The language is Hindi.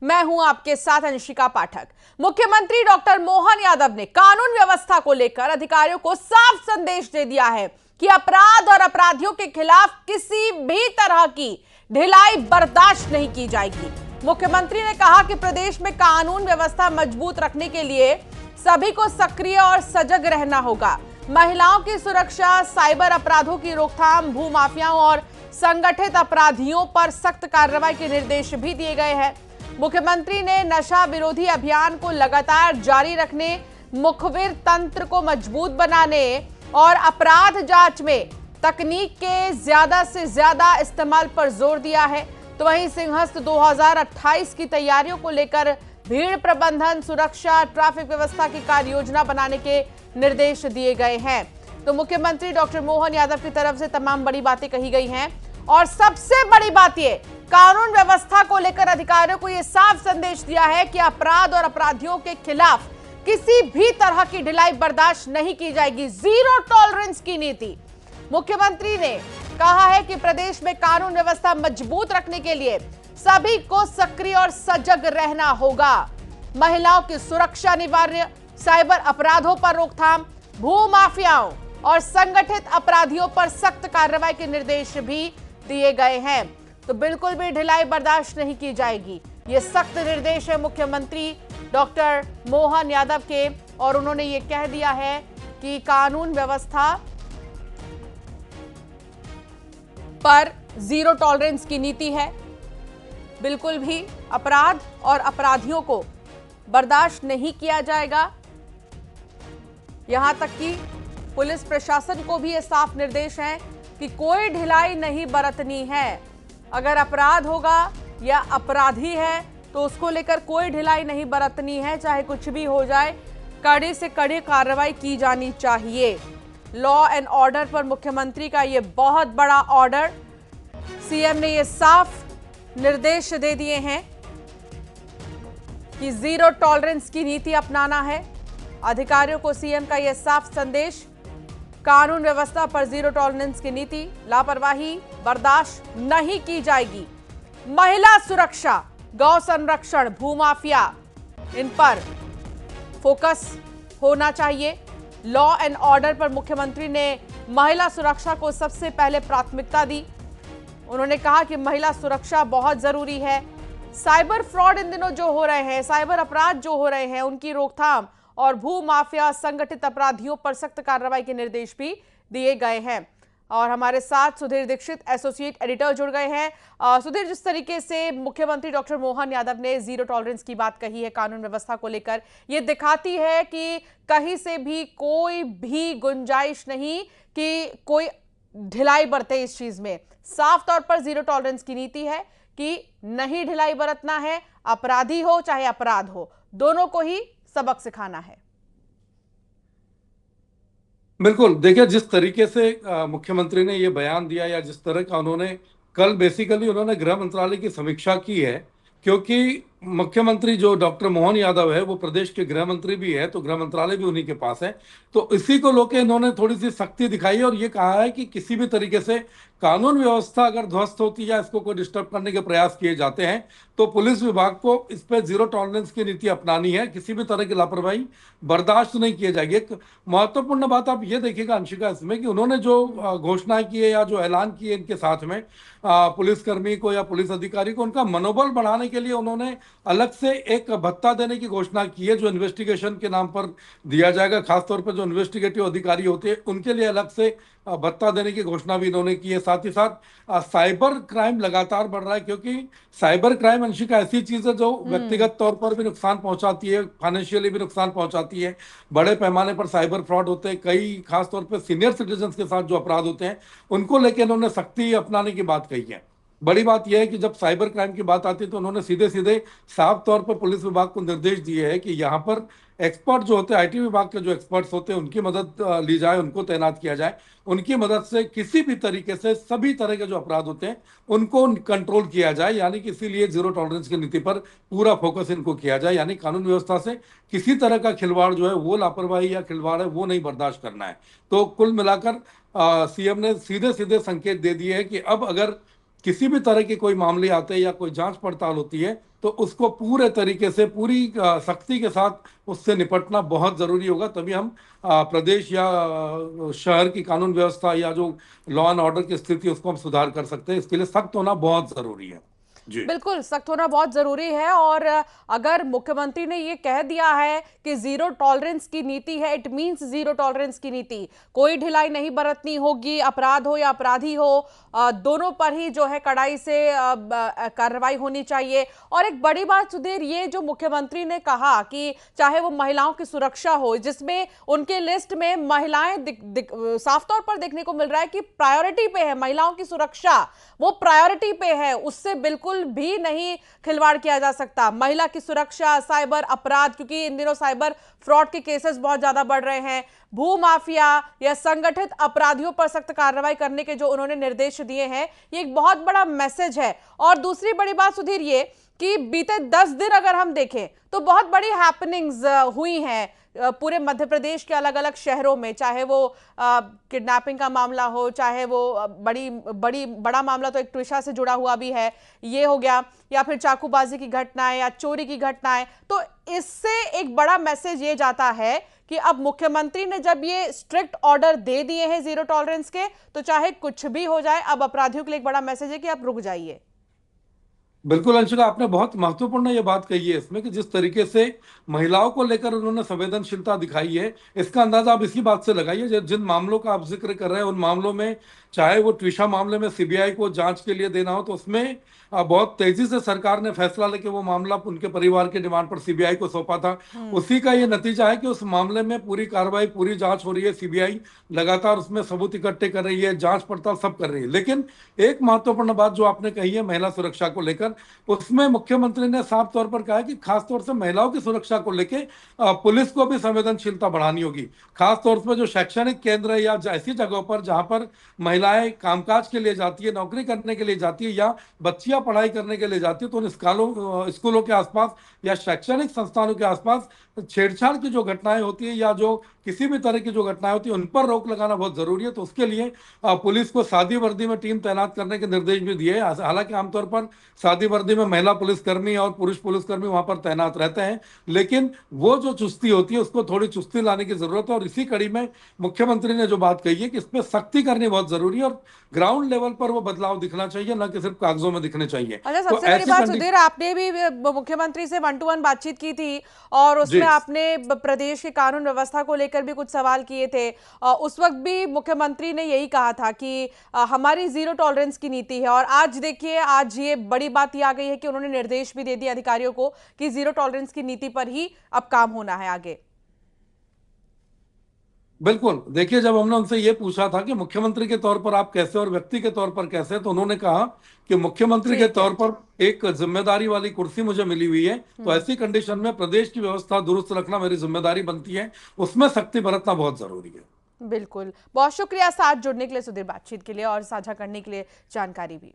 मैं हूं आपके साथ अंशिका पाठक। मुख्यमंत्री डॉक्टर मोहन यादव ने कानून व्यवस्था को लेकर अधिकारियों को साफ संदेश दे दिया है कि अपराध और अपराधियों के खिलाफ किसी भी तरह की ढिलाई बर्दाश्त नहीं की जाएगी। मुख्यमंत्री ने कहा कि प्रदेश में कानून व्यवस्था मजबूत रखने के लिए सभी को सक्रिय और सजग रहना होगा। महिलाओं की सुरक्षा, साइबर अपराधों की रोकथाम, भूमाफियाओं और संगठित अपराधियों पर सख्त कार्रवाई के निर्देश भी दिए गए हैं। मुख्यमंत्री ने नशा विरोधी अभियान को लगातार जारी रखने, मुखबिर तंत्र को मजबूत बनाने और अपराध जांच में तकनीक के ज्यादा से ज्यादा इस्तेमाल पर जोर दिया है। तो वहीं सिंहस्थ 2028 की तैयारियों को लेकर भीड़ प्रबंधन, सुरक्षा, ट्रैफिक व्यवस्था की कार्य योजना बनाने के निर्देश दिए गए हैं। तो मुख्यमंत्री डॉक्टर मोहन यादव की तरफ से तमाम बड़ी बातें कही गई हैं और सबसे बड़ी बात ये, कानून व्यवस्था को लेकर अधिकारियों को यह साफ संदेश दिया है कि अपराध और अपराधियों के खिलाफ किसी भी तरह की ढिलाई बर्दाश्त नहीं की जाएगी। जीरो टॉलरेंस की नीति। मुख्यमंत्री ने कहा है कि प्रदेश में कानून व्यवस्था मजबूत रखने के लिए सभी को सक्रिय और सजग रहना होगा। महिलाओं की सुरक्षा अनिवार्य, साइबर अपराधों पर रोकथाम, भूमाफियाओं और संगठित अपराधियों पर सख्त कार्रवाई के निर्देश भी दिए गए हैं। तो बिल्कुल भी ढिलाई बर्दाश्त नहीं की जाएगी। ये सख्त निर्देश है मुख्यमंत्री डॉक्टर मोहन यादव के, और उन्होंने ये कह दिया है कि कानून व्यवस्था पर जीरो टॉलरेंस की नीति है। बिल्कुल भी अपराध और अपराधियों को बर्दाश्त नहीं किया जाएगा। यहां तक कि पुलिस प्रशासन को भी ये साफ निर्देश है कि कोई ढिलाई नहीं बरतनी है। अगर अपराध होगा या अपराधी है तो उसको लेकर कोई ढिलाई नहीं बरतनी है, चाहे कुछ भी हो जाए, कड़ी से कड़ी कार्रवाई की जानी चाहिए। लॉ एंड ऑर्डर पर मुख्यमंत्री का ये बहुत बड़ा ऑर्डर, सीएम ने ये साफ निर्देश दे दिए हैं कि जीरो टॉलरेंस की नीति अपनाना है। अधिकारियों को सीएम का यह साफ संदेश, कानून व्यवस्था पर जीरो टॉलरेंस की नीति, लापरवाही बर्दाश्त नहीं की जाएगी। महिला सुरक्षा, गौ संरक्षण, भूमाफिया, इन पर फोकस होना चाहिए। लॉ एंड ऑर्डर पर मुख्यमंत्री ने महिला सुरक्षा को सबसे पहले प्राथमिकता दी। उन्होंने कहा कि महिला सुरक्षा बहुत जरूरी है। साइबर फ्रॉड इन दिनों जो हो रहे हैं, साइबर अपराध जो हो रहे हैं, उनकी रोकथाम और भूमाफिया, संगठित अपराधियों पर सख्त कार्रवाई के निर्देश भी दिए गए हैं। और हमारे साथ सुधीर दीक्षित, एसोसिएट एडिटर, जुड़ गए हैं। सुधीर, जिस तरीके से मुख्यमंत्री डॉक्टर मोहन यादव ने जीरो टॉलरेंस की बात कही है कानून व्यवस्था को लेकर, ये दिखाती है कि कहीं से भी कोई भी गुंजाइश नहीं कि कोई ढिलाई बरते इस चीज में। साफ तौर पर जीरो टॉलरेंस की नीति है कि नहीं ढिलाई बरतना है। अपराधी हो चाहे अपराध हो, दोनों को ही सबक सिखाना है। बिल्कुल, देखिए जिस तरीके से मुख्यमंत्री ने ये बयान दिया, या जिस तरह का उन्होंने कल बेसिकली उन्होंने गृह मंत्रालय की समीक्षा की है, क्योंकि मुख्यमंत्री जो डॉक्टर मोहन यादव है वो प्रदेश के गृह मंत्री भी है, तो गृह मंत्रालय भी उन्हीं के पास है। तो इसी को लेकर इन्होंने थोड़ी सी सख्ती दिखाई है और ये कहा है कि किसी भी तरीके से कानून व्यवस्था अगर ध्वस्त होती है या इसको कोई डिस्टर्ब करने के प्रयास किए जाते हैं तो पुलिस विभाग को इस पर जीरो टॉलरेंस की नीति अपनानी है। किसी भी तरह की लापरवाही बर्दाश्त नहीं किए जाएगी। एक महत्वपूर्ण बात आप ये देखिएगा अंशिका इसमें कि उन्होंने जो घोषणाएं की है या जो ऐलान किए इनके साथ में पुलिसकर्मी को या पुलिस अधिकारी को उनका मनोबल बढ़ाने के लिए उन्होंने अलग से एक भत्ता देने की घोषणा की है, जो इन्वेस्टिगेशन के नाम पर दिया जाएगा। खासतौर पर जो इन्वेस्टिगेटिव अधिकारी होते हैं उनके लिए अलग से भत्ता देने की घोषणा भी इन्होंने की है। साथ ही साथ साइबर क्राइम लगातार बढ़ रहा है, क्योंकि साइबर क्राइम अंशिका ऐसी चीज है जो व्यक्तिगत तौर पर भी नुकसान पहुंचाती है, फाइनेंशियली भी नुकसान पहुंचाती है। बड़े पैमाने पर साइबर फ्रॉड होते हैं, कई खासतौर पर सीनियर सिटीजन के साथ जो अपराध होते हैं उनको लेकर इन्होंने सख्ती अपनाने की बात कही है। बड़ी बात यह है कि जब साइबर क्राइम की बात आती है तो उन्होंने सीधे सीधे साफ तौर पर पुलिस विभाग को निर्देश दिए हैं कि यहाँ पर एक्सपर्ट जो होते हैं, आईटी विभाग के जो एक्सपर्ट्स होते हैं उनकी मदद ली जाए, उनको तैनात किया जाए। उनकी मदद से किसी भी तरीके से सभी तरह के जो अपराध होते हैं उनको कंट्रोल किया जाए। यानी कि इसीलिए जीरो टॉलरेंस की नीति पर पूरा फोकस इनको किया जाए। यानी कानून व्यवस्था से किसी तरह का खिलवाड़ जो है, वो लापरवाही या खिलवाड़ है, वो नहीं बर्दाश्त करना है। तो कुल मिलाकर सीएम ने सीधे सीधे संकेत दे दिए है कि अब अगर किसी भी तरह के कोई मामले आते हैं या कोई जांच पड़ताल होती है तो उसको पूरे तरीके से पूरी सख्ती के साथ उससे निपटना बहुत जरूरी होगा। तभी हम प्रदेश या शहर की कानून व्यवस्था या जो लॉ एंड ऑर्डर की स्थिति उसको हम सुधार कर सकते हैं। इसके लिए सख्त होना बहुत जरूरी है। जी बिल्कुल सख्त होना बहुत जरूरी है। और अगर मुख्यमंत्री ने ये कह दिया है कि जीरो टॉलरेंस की नीति है, इट मींस जीरो टॉलरेंस की नीति, कोई ढिलाई नहीं बरतनी होगी, अपराध हो या अपराधी हो, दोनों पर ही जो है कड़ाई से कार्रवाई होनी चाहिए। और एक बड़ी बात सुधीर, ये जो मुख्यमंत्री ने कहा कि चाहे वो महिलाओं की सुरक्षा हो, जिसमें उनके लिस्ट में महिलाएं साफ तौर पर देखने को मिल रहा है कि प्रायोरिटी पे है, महिलाओं की सुरक्षा वो प्रायोरिटी पे है, उससे बिल्कुल भी नहीं खिलवाड़ किया जा सकता। महिला की सुरक्षा, साइबर अपराध, क्योंकि इन दिनों साइबर फ्रॉड के केसेस बहुत ज्यादा बढ़ रहे हैं, भू माफिया या संगठित अपराधियों पर सख्त कार्रवाई करने के जो उन्होंने निर्देश दिए हैं, ये एक बहुत बड़ा मैसेज है। और दूसरी बड़ी बात सुधीर ये कि बीते 10 दिन अगर हम देखें तो बहुत बड़ी हैपनिंग्स हुई हैं पूरे मध्य प्रदेश के अलग अलग शहरों में, चाहे वो किडनैपिंग का मामला हो, चाहे वो बड़ा मामला तो एक ट्विशा से जुड़ा हुआ भी है, ये हो गया, या फिर चाकूबाजी की घटनाएं या चोरी की घटनाएं। तो इससे एक बड़ा मैसेज ये जाता है कि अब मुख्यमंत्री ने जब ये स्ट्रिक्ट ऑर्डर दे दिए हैं जीरो टॉलरेंस के, तो चाहे कुछ भी हो जाए, अब अपराधियों के लिए एक बड़ा मैसेज है कि आप रुक जाइए। बिल्कुल अंशुला, आपने बहुत महत्वपूर्ण ये बात कही है इसमें कि जिस तरीके से महिलाओं को लेकर उन्होंने संवेदनशीलता दिखाई है, इसका अंदाजा आप इसी बात से लगाइए। जिन मामलों का आप जिक्र कर रहे हैं उन मामलों में, चाहे वो ट्विशा मामले में सीबीआई को जांच के लिए देना हो तो उसमें बहुत तेजी से सरकार ने फैसला लेके वो मामला उनके परिवार की डिमांड पर सीबीआई को सौंपा था। उसी का ये नतीजा है कि उस मामले में पूरी कार्रवाई, पूरी जांच हो रही है, सीबीआई लगातार उसमें सबूत इकट्ठे कर रही है, जांच पड़ताल सब कर रही है। लेकिन एक महत्वपूर्ण बात जो आपने कही है महिला सुरक्षा को लेकर, उसमें मुख्यमंत्री ने साफ तौर पर कहा कि खासतौर से महिलाओं की सुरक्षा को लेकर पुलिस को भी संवेदनशीलता बढ़ानी होगी। खासतौर पर जो शैक्षणिक केंद्र है या ऐसी जगहों पर जहां पर महिलाएं कामकाज के लिए जाती है, नौकरी करने के लिए जाती है या बच्चियां पढ़ाई करने के लिए जाती है, तो उन स्कूलों के आसपास या शैक्षणिक संस्थानों के आसपास छेड़छाड़ की जो घटनाएं होती है या जो किसी भी तरह की जो घटनाएं होती है उन पर रोक लगाना बहुत जरूरी है। तो उसके लिए पुलिस को सादी वर्दी में टीम तैनात करने के निर्देश भी दिए। हालांकि आमतौर पर सादी वर्दी में महिला पुलिसकर्मी और पुरुष पुलिसकर्मी वहां पर तैनात रहते हैं, लेकिन वो जो चुस्ती होती है उसको थोड़ी चुस्ती लाने की जरूरत है। और इसी कड़ी में मुख्यमंत्री ने जो बात कही है कि इस पर सख्ती करनी बहुत जरूरी है और ग्राउंड लेवल पर वो बदलाव दिखना चाहिए, न कि सिर्फ कागजों में दिखने चाहिए। अच्छा, तो सबसे बड़ी बात सुधीर, आपने भी मुख्यमंत्री से 1-to-1 बातचीत की थी और उसमें आपने प्रदेश की कानून व्यवस्था को लेकर भी कुछ सवाल किए थे। उस वक्त भी मुख्यमंत्री ने यही कहा था कि हमारी जीरो टॉलरेंस की नीति है। और आज देखिए, आज ये बड़ी बात ये आ गई है कि उन्होंने निर्देश भी दे दिए अधिकारियों को कि जीरो टॉलरेंस की नीति पर ही अब काम होना है आगे। बिल्कुल, देखिए जब हमने उनसे ये पूछा था कि मुख्यमंत्री के तौर पर आप कैसे और व्यक्ति के तौर पर कैसे, तो उन्होंने कहा कि मुख्यमंत्री के तौर पर एक जिम्मेदारी वाली कुर्सी मुझे मिली हुई है, तो ऐसी कंडीशन में प्रदेश की व्यवस्था दुरुस्त रखना मेरी जिम्मेदारी बनती है, उसमें सख्ती बरतना बहुत जरूरी है। बिल्कुल, बहुत शुक्रिया साथ जुड़ने के लिए सुधीर, बातचीत के लिए और साझा करने के लिए जानकारी भी।